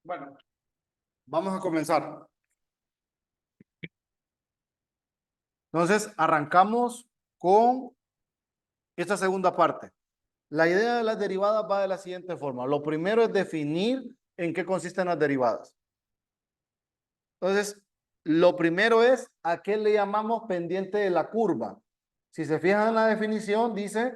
Bueno, vamos a comenzar. Entonces, arrancamos con esta segunda parte. La idea de las derivadas va de la siguiente forma. Lo primero es definir en qué consisten las derivadas. Entonces, lo primero es a qué le llamamos pendiente de la curva. Si se fijan en la definición, dice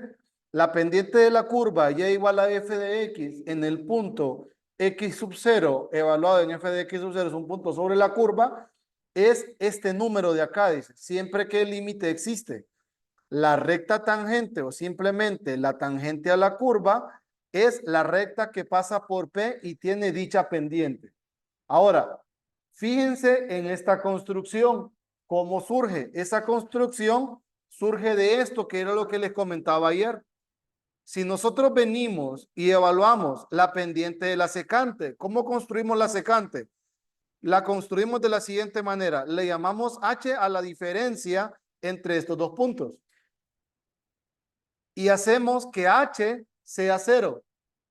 la pendiente de la curva y igual a f de x en el punto x sub 0 evaluado en f de x sub 0 es un punto sobre la curva, es este número de acá, dice, siempre que el límite existe. La recta tangente o simplemente la tangente a la curva es la recta que pasa por P y tiene dicha pendiente. Ahora, fíjense en esta construcción, cómo surge. Esa construcción surge de esto que era lo que les comentaba ayer. Si nosotros venimos y evaluamos la pendiente de la secante, ¿cómo construimos la secante? La construimos de la siguiente manera. Le llamamos H a la diferencia entre estos dos puntos. Y hacemos que H sea 0.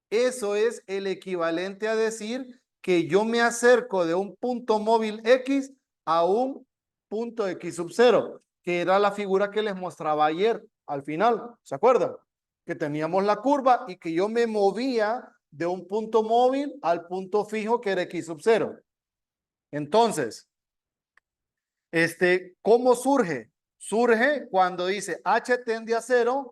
Eso es el equivalente a decir que yo me acerco de un punto móvil X a un punto X sub 0, que era la figura que les mostraba ayer al final, ¿se acuerdan? Que teníamos la curva y que yo me movía de un punto móvil al punto fijo que era X sub 0. Entonces, ¿cómo surge? Surge cuando dice H tiende a 0.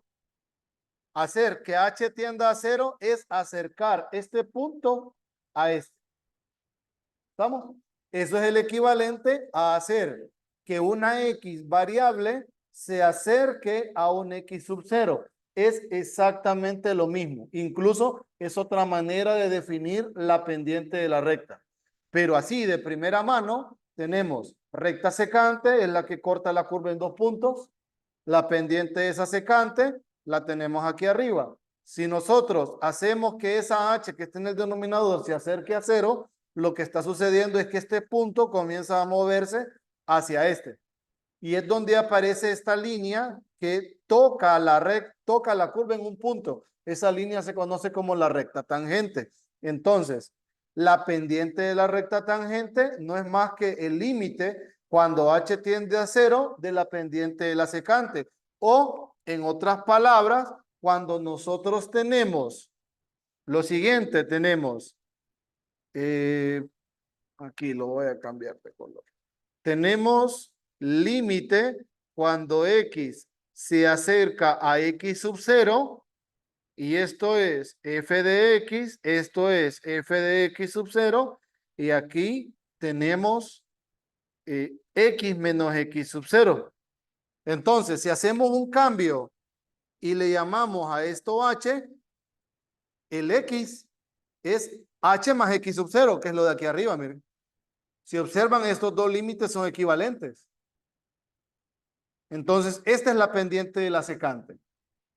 Hacer que H tienda a 0 es acercar este punto a este. ¿Estamos? Eso es el equivalente a hacer que una X variable se acerque a un X sub 0. Es exactamente lo mismo. Incluso es otra manera de definir la pendiente de la recta. Pero así, de primera mano, tenemos recta secante, es la que corta la curva en dos puntos. La pendiente de esa secante la tenemos aquí arriba. Si nosotros hacemos que esa H que está en el denominador se acerque a 0, lo que está sucediendo es que este punto comienza a moverse hacia este. Y es donde aparece esta línea que toca la curva en un punto. Esa línea se conoce como la recta tangente. Entonces, la pendiente de la recta tangente no es más que el límite cuando H tiende a 0 de la pendiente de la secante. O, en otras palabras, cuando nosotros tenemos lo siguiente, tenemos, aquí lo voy a cambiar de color. Tenemos límite cuando X se acerca a X sub 0 y esto es f de X, esto es f de X sub 0 y aquí tenemos X menos X sub 0. Entonces, si hacemos un cambio y le llamamos a esto H, el X es H más X sub 0, que es lo de aquí arriba, miren. Si observan, estos dos límites son equivalentes. Entonces, esta es la pendiente de la secante.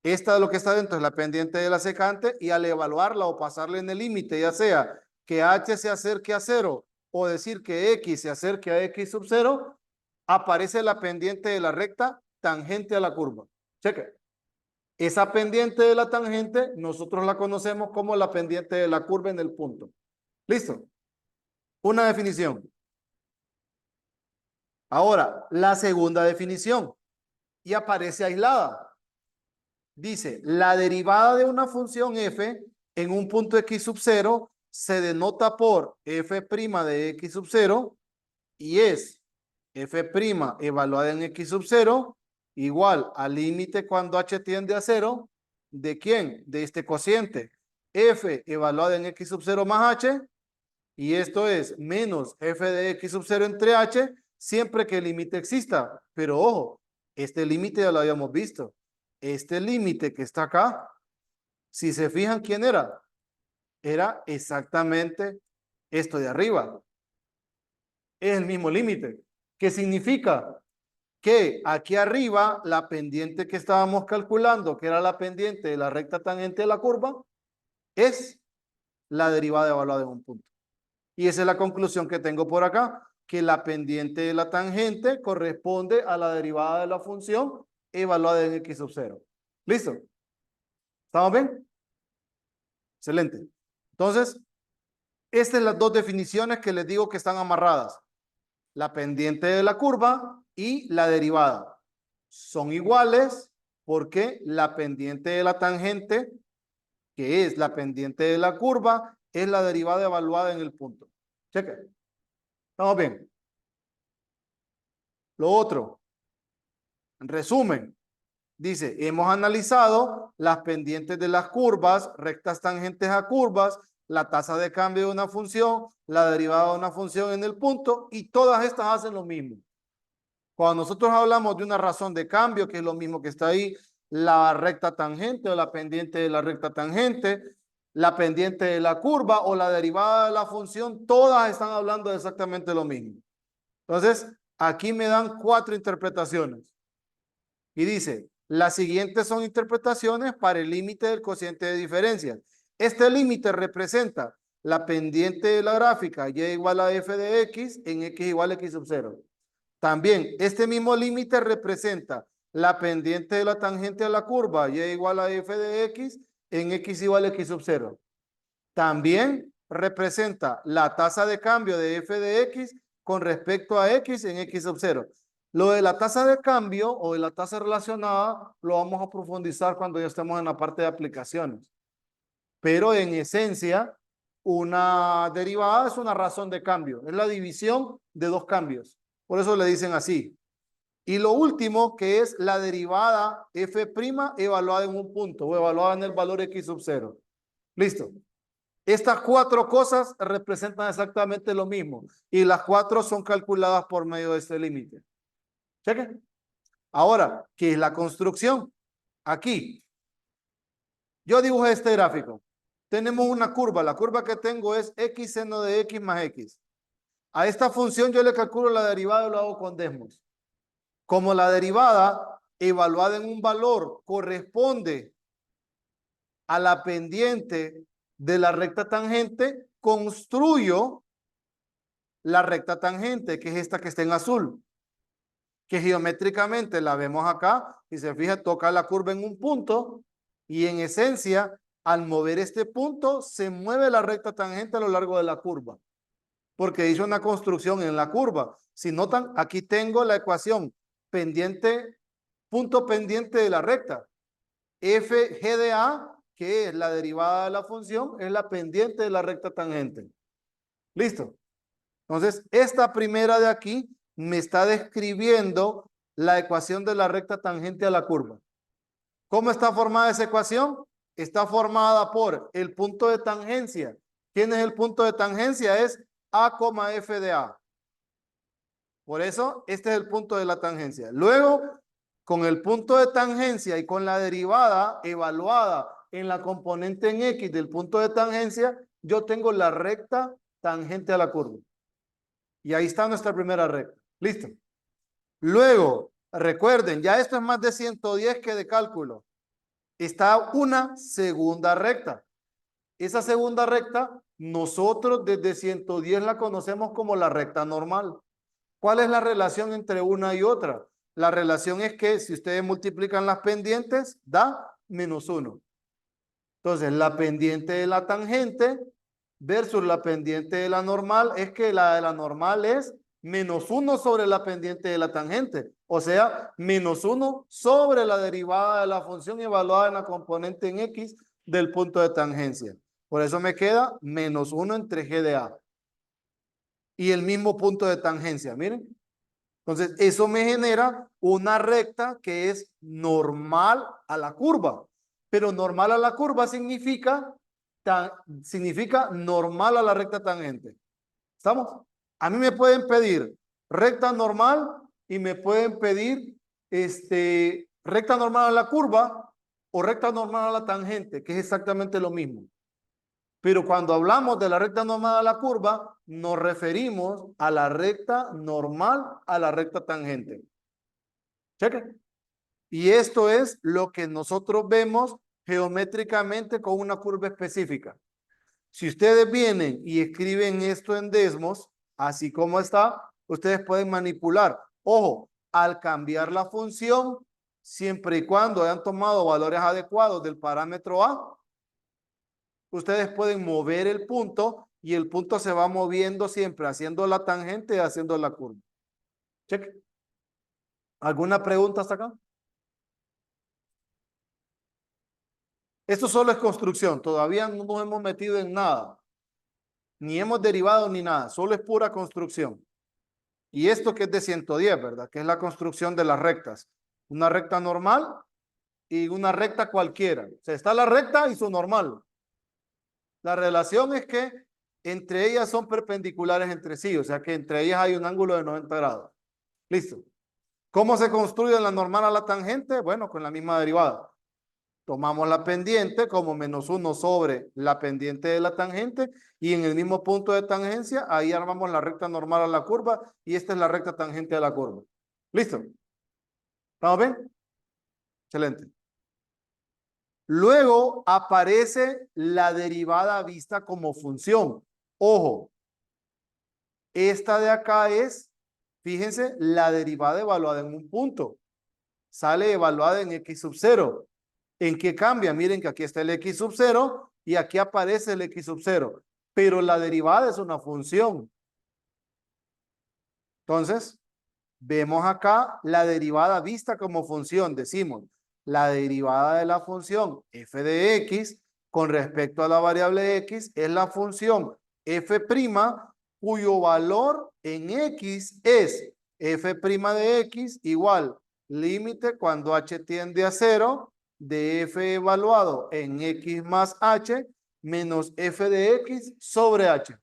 Esta de lo que está dentro es la pendiente de la secante y al evaluarla o pasarle en el límite, ya sea que H se acerque a 0 o decir que X se acerque a X sub 0, aparece la pendiente de la recta tangente a la curva. Cheque. Esa pendiente de la tangente nosotros la conocemos como la pendiente de la curva en el punto. ¿Listo? Una definición. Ahora, la segunda definición. Y aparece aislada. Dice, la derivada de una función f en un punto x sub 0 se denota por f' de x sub 0 y es f' evaluada en x sub 0 igual al límite cuando h tiende a 0. ¿De quién? De este cociente. F evaluada en x sub 0 más h y esto es menos f de x sub 0 entre h siempre que el límite exista. Pero ojo, este límite ya lo habíamos visto. Este límite que está acá, si se fijan quién era, era exactamente esto de arriba. Es el mismo límite. ¿Qué significa? Que aquí arriba la pendiente que estábamos calculando, que era la pendiente de la recta tangente de la curva, es la derivada evaluada en un punto. Y esa es la conclusión que tengo por acá, que la pendiente de la tangente corresponde a la derivada de la función evaluada en x sub 0. ¿Listo? ¿Estamos bien? Excelente. Entonces, Estas son las dos definiciones que les digo que están amarradas. La pendiente de la curva y la derivada. Son iguales porque la pendiente de la tangente, que es la pendiente de la curva, es la derivada evaluada en el punto. Cheque. ¿Estamos bien? Lo otro, en resumen, dice, hemos analizado las pendientes de las curvas, rectas tangentes a curvas, la tasa de cambio de una función, la derivada de una función en el punto, y todas estas hacen lo mismo. Cuando nosotros hablamos de una razón de cambio, que es lo mismo que está ahí, la recta tangente o la pendiente de la recta tangente, la pendiente de la curva o la derivada de la función, todas están hablando de exactamente lo mismo. Entonces, aquí me dan 4 interpretaciones. Y dice, las siguientes son interpretaciones para el límite del cociente de diferencia. Este límite representa la pendiente de la gráfica y igual a f de x en x igual a x sub 0. También, este mismo límite representa la pendiente de la tangente a la curva y igual a f de x en x igual a x sub 0. También representa la tasa de cambio de f de x con respecto a x en x sub 0. Lo de la tasa de cambio o de la tasa relacionada lo vamos a profundizar cuando ya estemos en la parte de aplicaciones. Pero en esencia, una derivada es una razón de cambio. Es la división de dos cambios. Por eso le dicen así. Y lo último, que es la derivada f' evaluada en un punto o evaluada en el valor x sub 0. Listo. Estas 4 cosas representan exactamente lo mismo. Y las 4 son calculadas por medio de este límite. Chequen. Ahora, ¿qué es la construcción? Aquí. Yo dibujé este gráfico. Tenemos una curva. La curva que tengo es x seno de x más x. A esta función yo le calculo la derivada y lo hago con Desmos. Como la derivada evaluada en un valor corresponde a la pendiente de la recta tangente, construyo la recta tangente, que es esta que está en azul, que geométricamente la vemos acá, y se fija, toca la curva en un punto, y en esencia, al mover este punto, se mueve la recta tangente a lo largo de la curva, porque hizo una construcción en la curva. Si notan, aquí tengo la ecuación pendiente, punto pendiente de la recta. F G de A, que es la derivada de la función, es la pendiente de la recta tangente. ¿Listo? Entonces, esta primera de aquí me está describiendo la ecuación de la recta tangente a la curva. ¿Cómo está formada esa ecuación? Está formada por el punto de tangencia. ¿Quién es el punto de tangencia? Es A, F de A. Por eso, este es el punto de la tangencia. Luego, con el punto de tangencia y con la derivada evaluada en la componente en X del punto de tangencia, yo tengo la recta tangente a la curva. Y ahí está nuestra primera recta. Listo. Luego, recuerden, ya esto es más de 110 que de cálculo. Está una segunda recta. Esa segunda recta, nosotros desde 110 la conocemos como la recta normal. ¿Cuál es la relación entre una y otra? La relación es que si ustedes multiplican las pendientes, da -1. Entonces, la pendiente de la tangente versus la pendiente de la normal es que la de la normal es -1 sobre la pendiente de la tangente. O sea, -1 sobre la derivada de la función evaluada en la componente en X del punto de tangencia. Por eso me queda -1 entre G de A. Y el mismo punto de tangencia, miren. Entonces, eso me genera una recta que es normal a la curva. Pero normal a la curva significa normal a la recta tangente. ¿Estamos? A mí me pueden pedir recta normal y me pueden pedir recta normal a la curva o recta normal a la tangente, que es exactamente lo mismo. Pero cuando hablamos de la recta normal a la curva, nos referimos a la recta normal a la recta tangente. Cheque. Y esto es lo que nosotros vemos geométricamente con una curva específica. Si ustedes vienen y escriben esto en Desmos, así como está, ustedes pueden manipular. Ojo, al cambiar la función, siempre y cuando hayan tomado valores adecuados del parámetro A, ustedes pueden mover el punto y el punto se va moviendo siempre, haciendo la tangente y haciendo la curva. Cheque. ¿Alguna pregunta hasta acá? Esto solo es construcción, todavía no nos hemos metido en nada, ni hemos derivado ni nada, solo es pura construcción. Y esto que es de 110, ¿verdad? Que es la construcción de las rectas. Una recta normal y una recta cualquiera. O sea, está la recta y su normal. La relación es que entre ellas son perpendiculares entre sí, o sea que entre ellas hay un ángulo de 90 grados. Listo. ¿Cómo se construye la normal a la tangente? Bueno, con la misma derivada. Tomamos la pendiente como -1 sobre la pendiente de la tangente y en el mismo punto de tangencia, ahí armamos la recta normal a la curva y esta es la recta tangente a la curva. ¿Listo? ¿Estamos bien? Excelente. Luego aparece la derivada vista como función. Ojo, esta de acá es, fíjense, la derivada evaluada en un punto. Sale evaluada en x sub 0. ¿En qué cambia? Miren que aquí está el x sub 0 y aquí aparece el x sub 0. Pero la derivada es una función. Entonces, vemos acá la derivada vista como función. Decimos, la derivada de la función f de x con respecto a la variable x es la función f' cuyo valor en x es f' de x igual límite cuando h tiende a 0 de f evaluado en x más h menos f de x sobre h.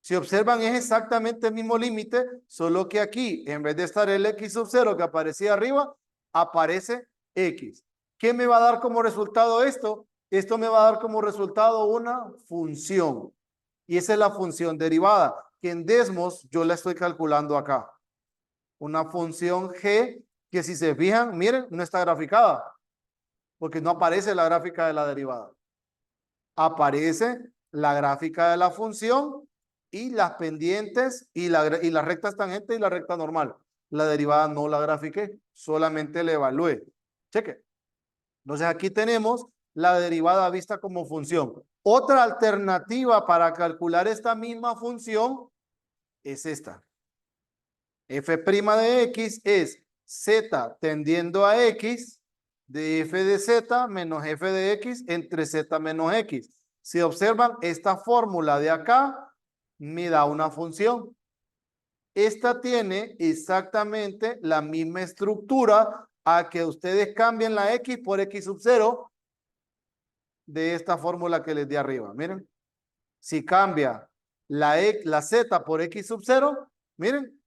Si observan es exactamente el mismo límite, solo que aquí en vez de estar el x sub 0 que aparecía arriba, aparece x. ¿Qué me va a dar como resultado esto? Esto me va a dar como resultado una función. Y esa es la función derivada, que en Desmos yo la estoy calculando acá. Una función g que si se fijan, miren, no está graficada, porque no aparece la gráfica de la derivada. Aparece la gráfica de la función y las pendientes y las rectas tangentes y la recta normal. La derivada no la grafiqué, solamente la evalué. Cheque. Entonces aquí tenemos la derivada vista como función. Otra alternativa para calcular esta misma función es esta. F' de x es z tendiendo a x de f de z menos f de x entre z menos x. Si observan esta fórmula de acá, me da una función. Esta tiene exactamente la misma estructura a que ustedes cambien la x por x sub 0 de esta fórmula que les di arriba. Miren, si cambia la z por x sub 0, miren,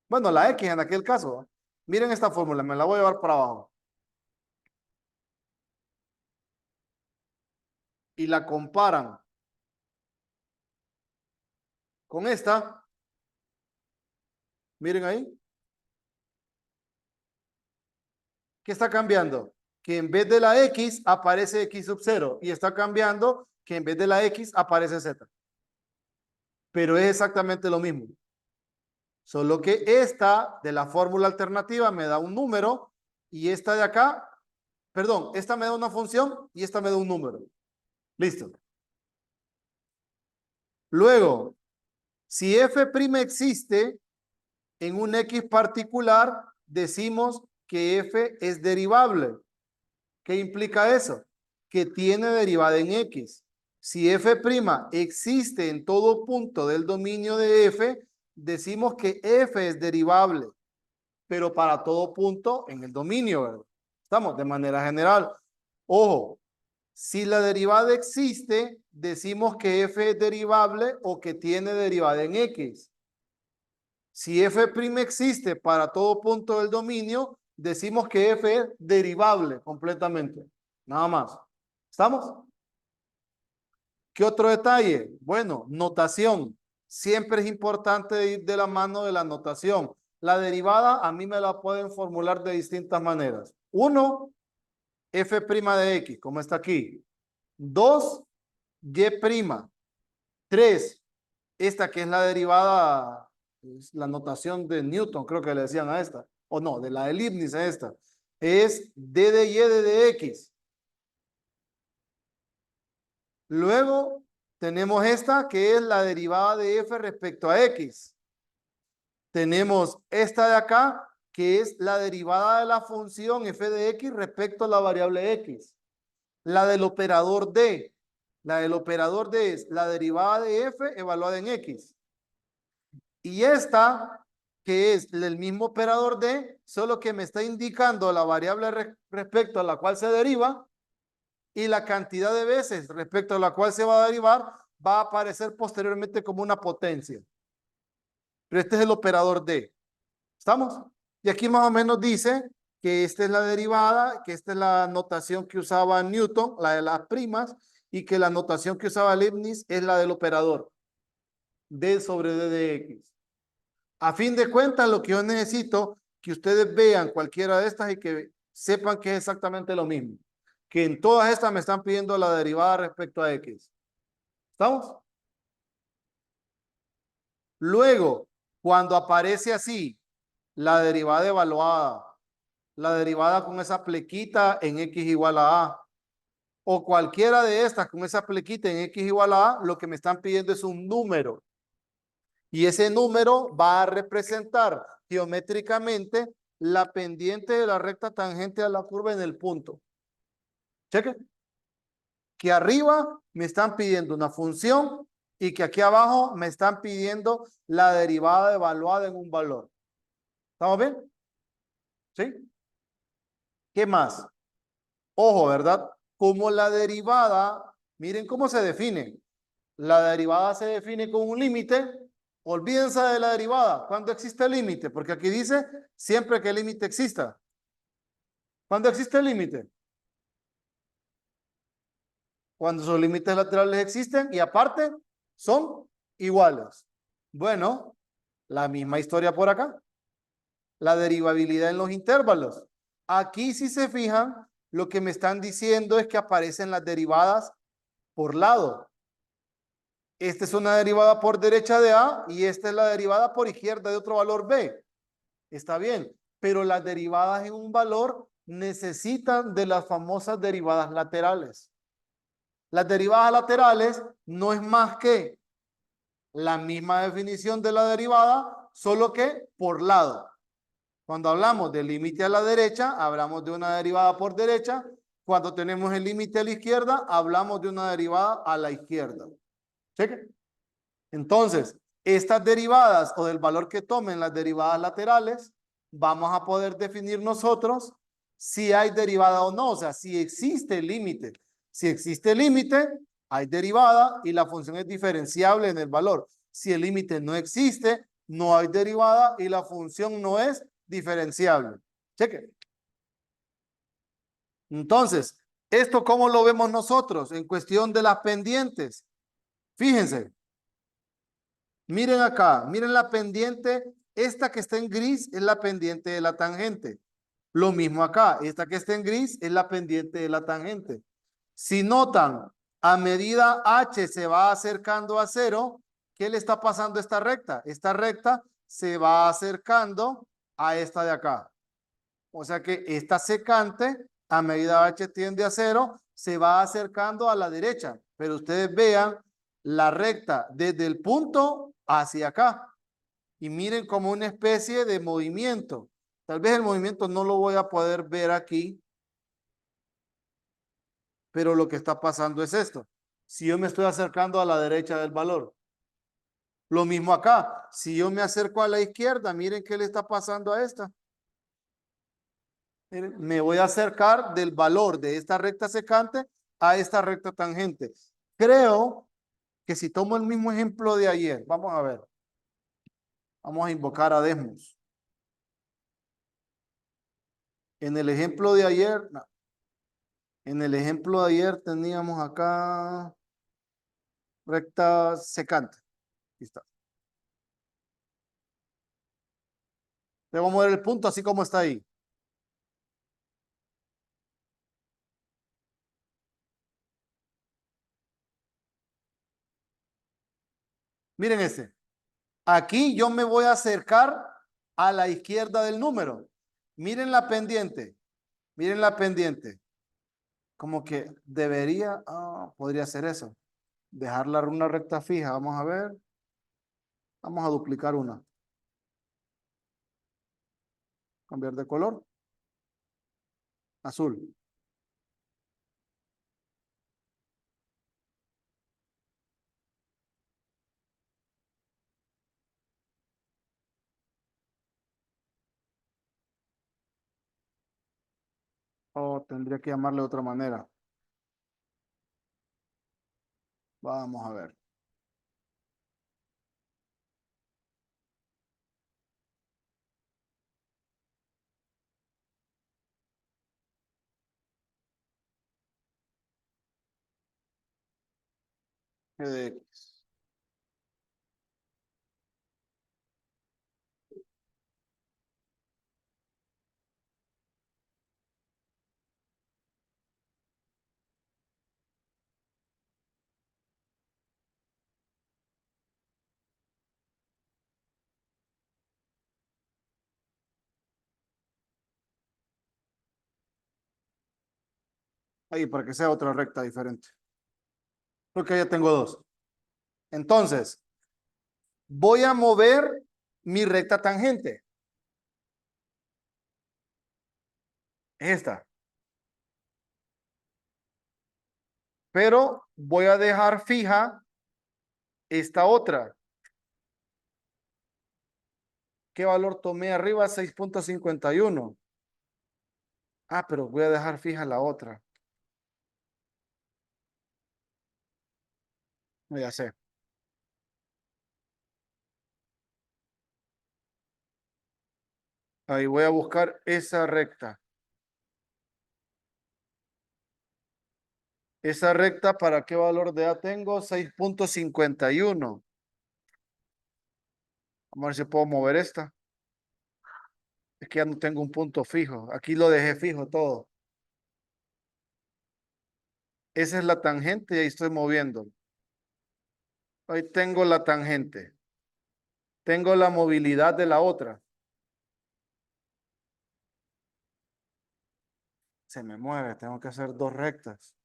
bueno, la x en aquel caso. Miren esta fórmula, me la voy a llevar para abajo. Y la comparan con esta. Miren ahí. ¿Qué está cambiando? Que en vez de la x aparece x sub 0 y está cambiando que en vez de la x aparece z. Pero es exactamente lo mismo. Solo que esta de la fórmula alternativa me da un número y esta de acá, perdón, esta me da una función y esta me da un número. Listo. Luego, si f' existe en un x particular, decimos que f es derivable. ¿Qué implica eso? Que tiene derivada en x. Si f' existe en todo punto del dominio de f, decimos que f es derivable, pero para todo punto en el dominio, ¿verdad? Estamos de manera general. Ojo, si la derivada existe, decimos que f es derivable o que tiene derivada en x. Si f' existe para todo punto del dominio, decimos que f es derivable completamente. Nada más. ¿Estamos? ¿Qué otro detalle? Bueno, notación. Siempre es importante ir de la mano de la notación. La derivada a mí me la pueden formular de distintas maneras. Uno, f' de x, como está aquí. Dos, y'. Tres, esta que es la derivada, es la notación de Newton, creo que le decían a esta. O no, de la de Leibniz a esta. Es d de y de x. Luego Tenemos esta que es la derivada de f respecto a x. Tenemos esta de acá que es la derivada de la función f de x respecto a la variable x. La del operador d. La del operador d es la derivada de f evaluada en x. Y esta que es el mismo operador d, solo que me está indicando la variable respecto a la cual se deriva y la cantidad de veces respecto a la cual se va a derivar va a aparecer posteriormente como una potencia. Pero este es el operador d. ¿Estamos? Y aquí más o menos dice que esta es la derivada, que esta es la notación que usaba Newton, la de las primas, y que la notación que usaba Leibniz es la del operador. D sobre D de X. A fin de cuentas, lo que yo necesito que ustedes vean cualquiera de estas y que sepan que es exactamente lo mismo. Que en todas estas me están pidiendo la derivada respecto a X. ¿Estamos? Luego, cuando aparece así, la derivada evaluada, la derivada con esa plequita en x igual a a, o cualquiera de estas con esa plequita en x igual a a, lo que me están pidiendo es un número. Y ese número va a representar geométricamente la pendiente de la recta tangente a la curva en el punto. Cheque. Que arriba me están pidiendo una función y que aquí abajo me están pidiendo la derivada evaluada en un valor. ¿Estamos bien? ¿Sí? ¿Qué más? Ojo, ¿verdad? Como la derivada, miren cómo se define. La derivada se define con un límite. Olvídense de la derivada. ¿Cuándo existe el límite? Porque aquí dice siempre que el límite exista. ¿Cuándo existe el límite? Cuando sus límites laterales existen y aparte son iguales. Bueno, la misma historia por acá. La derivabilidad en los intervalos. Aquí, si se fijan, lo que me están diciendo es que aparecen las derivadas por lado. Esta es una derivada por derecha de A y esta es la derivada por izquierda de otro valor B. Está bien, pero las derivadas en un valor necesitan de las famosas derivadas laterales. Las derivadas laterales no es más que la misma definición de la derivada, solo que por lado. Cuando hablamos del límite a la derecha, hablamos de una derivada por derecha. Cuando tenemos el límite a la izquierda, hablamos de una derivada a la izquierda. ¿Cheque? Entonces, estas derivadas o del valor que tomen las derivadas laterales, vamos a poder definir nosotros si hay derivada o no, o sea, si existe límite. Si existe límite, hay derivada y la función es diferenciable en el valor. Si el límite no existe, no hay derivada y la función no es diferenciable. Cheque. Entonces, ¿esto cómo lo vemos nosotros en cuestión de las pendientes? Fíjense. Miren acá, miren la pendiente, esta que está en gris es la pendiente de la tangente. Lo mismo acá, esta que está en gris es la pendiente de la tangente. Si notan, a medida h se va acercando a cero, ¿qué le está pasando a esta recta? Esta recta se va acercando a esta de acá. O sea que esta secante, a medida h tiende a cero, se va acercando a la derecha. Pero ustedes vean la recta desde el punto hacia acá. Y miren como una especie de movimiento. Tal vez el movimiento no lo voy a poder ver aquí. Pero lo que está pasando es esto. Si yo me estoy acercando a la derecha del valor. Lo mismo acá. Si yo me acerco a la izquierda, miren qué le está pasando a esta. Me voy a acercar del valor de esta recta secante a esta recta tangente. Creo que si tomo el mismo ejemplo de ayer, vamos a ver. Vamos a invocar a Desmos. En el ejemplo de ayer, no. En el ejemplo de ayer teníamos acá recta secante. Aquí está. Le vamos a ver el punto así como está ahí. Miren ese. Aquí yo me voy a acercar a la izquierda del número. Miren la pendiente. Miren la pendiente. Como que debería, podría ser eso. Dejar la runa recta fija. Vamos a ver. Vamos a duplicar una. Cambiar de color. Azul. O tendría que llamarle de otra manera. Vamos a ver. G de X. Ahí, para que sea otra recta diferente. Porque ya tengo dos. Entonces, voy a mover mi recta tangente. Esta. Pero voy a dejar fija esta otra. ¿Qué valor tomé arriba? 6.51. Ah, pero voy a dejar fija la otra. No, ya sé. Ahí voy a buscar esa recta. Esa recta, ¿para qué valor de A tengo? 6.51. Vamos a ver si puedo mover esta. Es que ya no tengo un punto fijo. Aquí lo dejé fijo todo. Esa es la tangente y ahí estoy moviendo. Ahí tengo la tangente. Tengo la movilidad de la otra. Se me mueve, tengo que hacer dos rectas.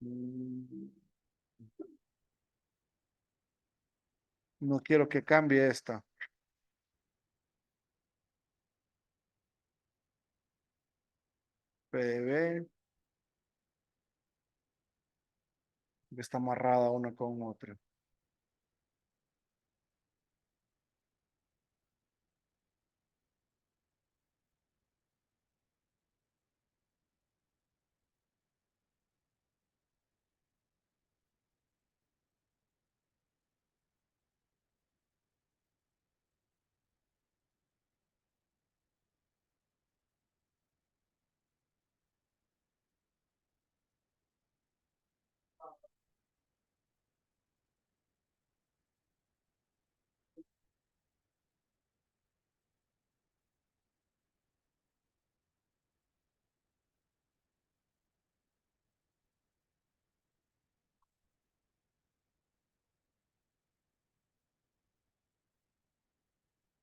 Mm, No quiero que cambie esta. PB, que está amarrada una con otra.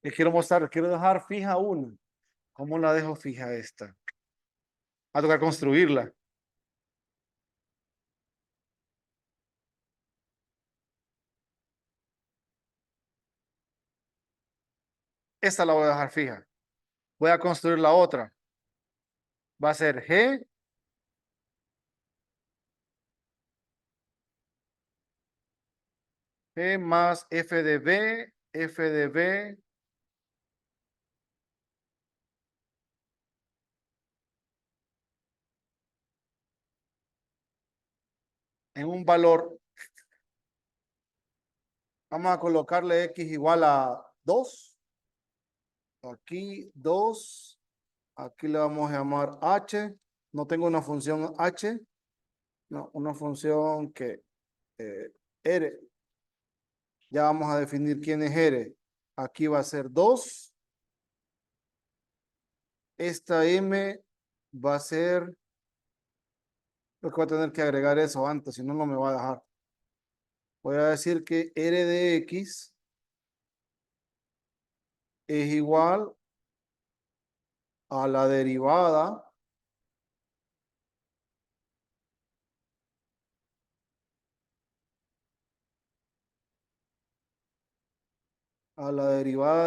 Les quiero mostrar, quiero dejar fija una. ¿Cómo la dejo fija esta? Va a tocar construirla. Esta la voy a dejar fija. Voy a construir la otra. Va a ser G más F de B, F de B, en un valor. Vamos a colocarle X igual a 2. Aquí 2. Aquí le vamos a llamar H. No tengo una función H. No, una función que R. Ya vamos a definir quién es R. Aquí va a ser 2. Esta M va a ser. Creo que voy a tener que agregar eso antes, si no, no me va a dejar. voy a decir que R de X es igual a la derivada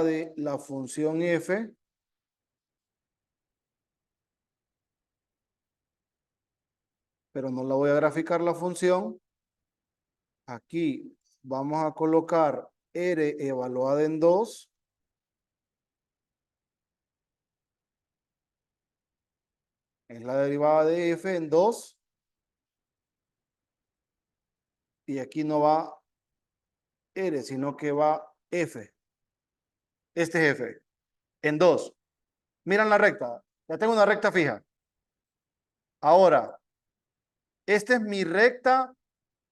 de la función f, pero no la voy a graficar la función. Aquí vamos a colocar R evaluada en 2. Es la derivada de f en 2. Y aquí no va R, sino que va f. Este es f. En 2. Miran la recta. Ya tengo una recta fija. Ahora, esta es mi recta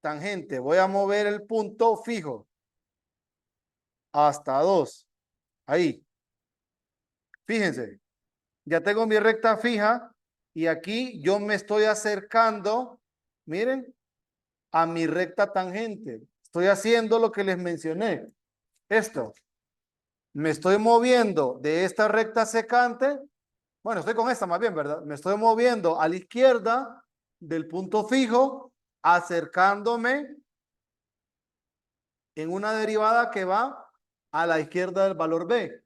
tangente. Voy a mover el punto fijo hasta 2. Ahí. Fíjense. Ya tengo mi recta fija y aquí yo me estoy acercando, miren, a mi recta tangente. Estoy haciendo lo que les mencioné. Esto. Me estoy moviendo de esta recta secante. Bueno, estoy con esta más bien, ¿verdad? Me estoy moviendo a la izquierda del punto fijo, acercándome en una derivada que va a la izquierda del valor B.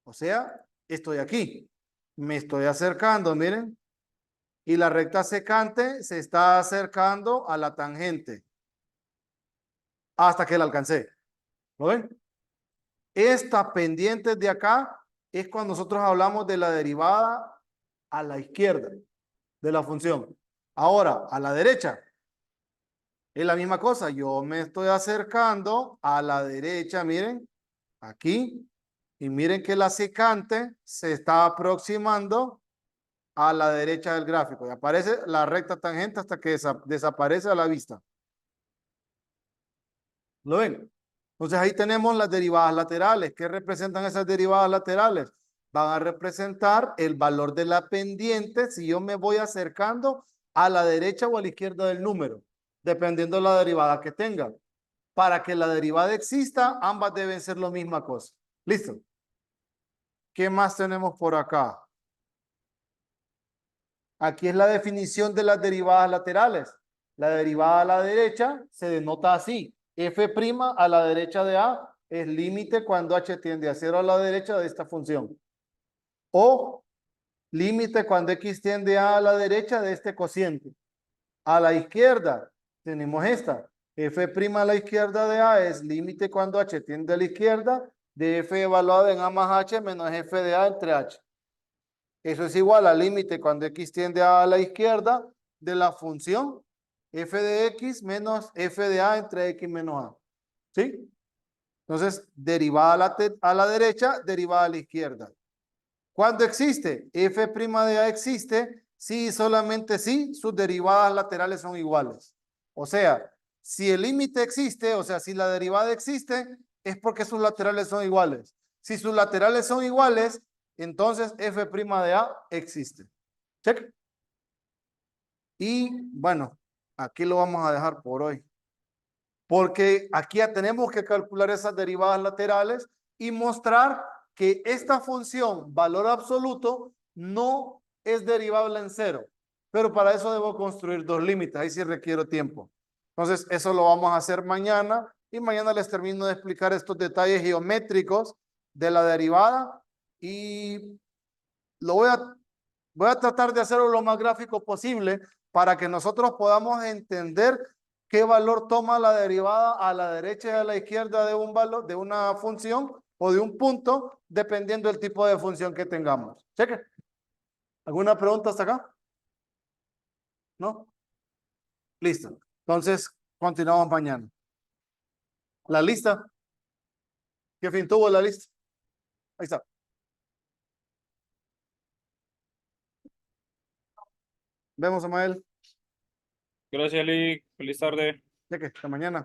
O sea, estoy aquí. Me estoy acercando, miren. Y la recta secante se está acercando a la tangente hasta que la alcancé. ¿Lo ven? Esta pendiente de acá es cuando nosotros hablamos de la derivada a la izquierda de la función. Ahora, a la derecha, es la misma cosa. Yo me estoy acercando a la derecha, miren, aquí. Y miren que la secante se está aproximando a la derecha del gráfico. Y aparece la recta tangente hasta que desaparece a la vista. ¿Lo ven? Entonces ahí tenemos las derivadas laterales. ¿Qué representan esas derivadas laterales? Van a representar el valor de la pendiente si yo me voy acercando a la derecha o a la izquierda del número, dependiendo de la derivada que tenga. Para que la derivada exista, ambas deben ser la misma cosa. ¿Listo? ¿Qué más tenemos por acá? Aquí es la definición de las derivadas laterales. La derivada a la derecha se denota así. F' a la derecha de A es límite cuando h tiende a 0 a la derecha de esta función. O límite cuando x tiende a la derecha de este cociente. A la izquierda tenemos esta. F' a la izquierda de A es límite cuando h tiende a la izquierda de f evaluada en A más h menos f de A entre h. Eso es igual al límite cuando x tiende a la izquierda de la función f de x menos f de a entre x menos a. ¿Sí? Entonces, derivada a la derecha, derivada a la izquierda. ¿Cuándo existe? F' de a existe si y solamente si sus derivadas laterales son iguales. O sea, si el límite existe, o sea, si la derivada existe, es porque sus laterales son iguales. Si sus laterales son iguales, entonces f' de a existe. Check. Y bueno, aquí lo vamos a dejar por hoy. Porque aquí ya tenemos que calcular esas derivadas laterales y mostrar que esta función, valor absoluto, no es derivable en cero. Pero para eso debo construir dos límites. Ahí sí requiero tiempo. Entonces, eso lo vamos a hacer mañana. Y mañana les termino de explicar estos detalles geométricos de la derivada. Y lo voy a tratar de hacerlo lo más gráfico posible para que nosotros podamos entender qué valor toma la derivada a la derecha y a la izquierda de un valor, de una función o de un punto, dependiendo del tipo de función que tengamos. Cheque. ¿Alguna pregunta hasta acá? ¿No? Listo. Entonces, continuamos mañana. ¿La lista? ¿Qué fin tuvo la lista? Ahí está. Vemos, Amael. Gracias, Lee. Feliz tarde. Cheque. Hasta mañana.